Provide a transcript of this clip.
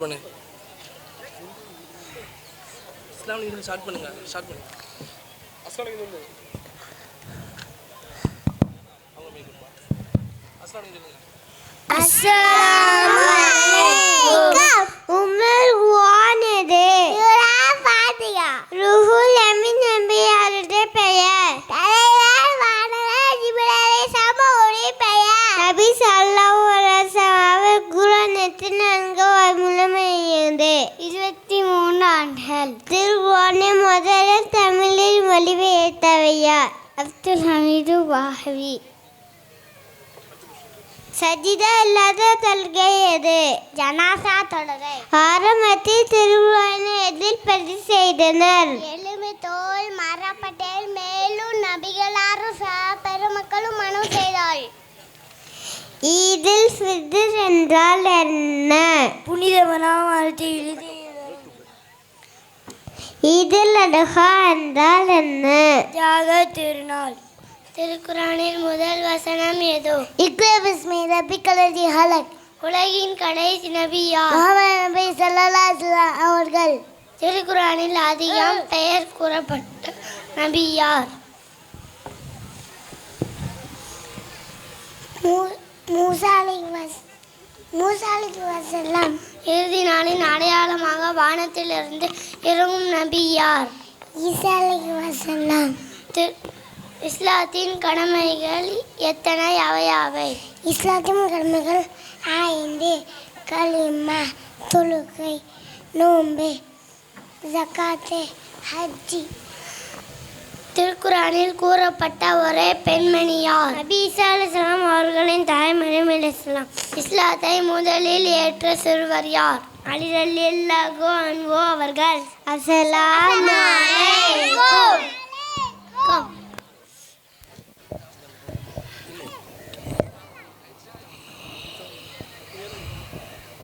பண்ணு. அஸ்ஸலாமு அலைக்கும் ஸ்டார்ட் பண்ணுங்க. ஸ்டார்ட் பண்ணுங்க. அஸ்ஸலாமு அலைக்கும். அவங்க மேக் பா. அஸ்ஸலாமு அலைக்கும். அஸ்ஸலாமு அலைக்கும். உமர் வானதே. சூரா ஃபாத்திஹா. ரூஹுல் அமீன் நபியாருடைய பெயர். தலைவர் வானவர் ஜிப்ரீல் அலைஹிஸ்ஸலாம் அவருடைய பெயர். நபி ஸல்லல்லாஹு அலைஹி வஸல்லம் அவர் குர்ஆனின் நன்கு முழுமையது 23 ஆண்டுகள். திருக்குர்ஆனை முதலில் தமிழில் மொழிபெயர்த்தவர் அப்துல் ஹமீது வாஹவி. சஜிதா இல்லாத தொழுகை எது? ஜனாசா தொழுகை. ஆரம்பத்தில் திருக்குர்ஆனை எதில் பதிவு செய்தனர்? எலும்பு தோல் மரப்பட்டேல் மேலும் நபிகளாரும் பெருமக்களும் மனு செய்தாள். ஈதில் ஃபித்ர் என்றால் என்ன? புனிதவனாம் அறுத்து எழுதி. ஈதில் அத்ஹா என்றால் என்ன? தியாக திருநாள். திருக்குர்ஆனின் முதல் வசனம் எது? இக்ரா பிஸ்மி ரப்பிக்கல் லதீ ஹலக். உலகின் கடைசி நபி யார்? முஹம்மது நபி ஸல்லல்லாஹு அலைஹி வஸல்லம் அவர்கள். திருக்குர்ஆனில் அதிகம் பெயர் கூறப்பட்ட நபி யார்? மூசா அலைஹி வஸல்லம். இறுதி நாளின் அடையாளமாக வானத்திலிருந்து இறங்கும் நபி யார்? ஈசா அலைஹி வஸல்லம். இஸ்லாத்தின் கடமைகள் எத்தனை அவையாவை? இஸ்லாத்தின் கடமைகள் 5. கலிமா, தொழுகை, நோன்பு, ஜகாத்து, ஹஜ்ஜி. திருக்குர்ஆனில் கூறப்பட்ட ஒரே பெண்மணி யார்? நபி ஈசா அலைஹிஸ்ஸலாம் அவர்களின் தாய் மரியம் அலைஹிஸ்ஸலாம். இஸ்லாத்தை முதலில் ஏற்ற சிறுவர் யார்? அலி ரலியல்லாஹு அன்ஹு அவர்கள். அஸ்ஸலாமு அலைக்கும்.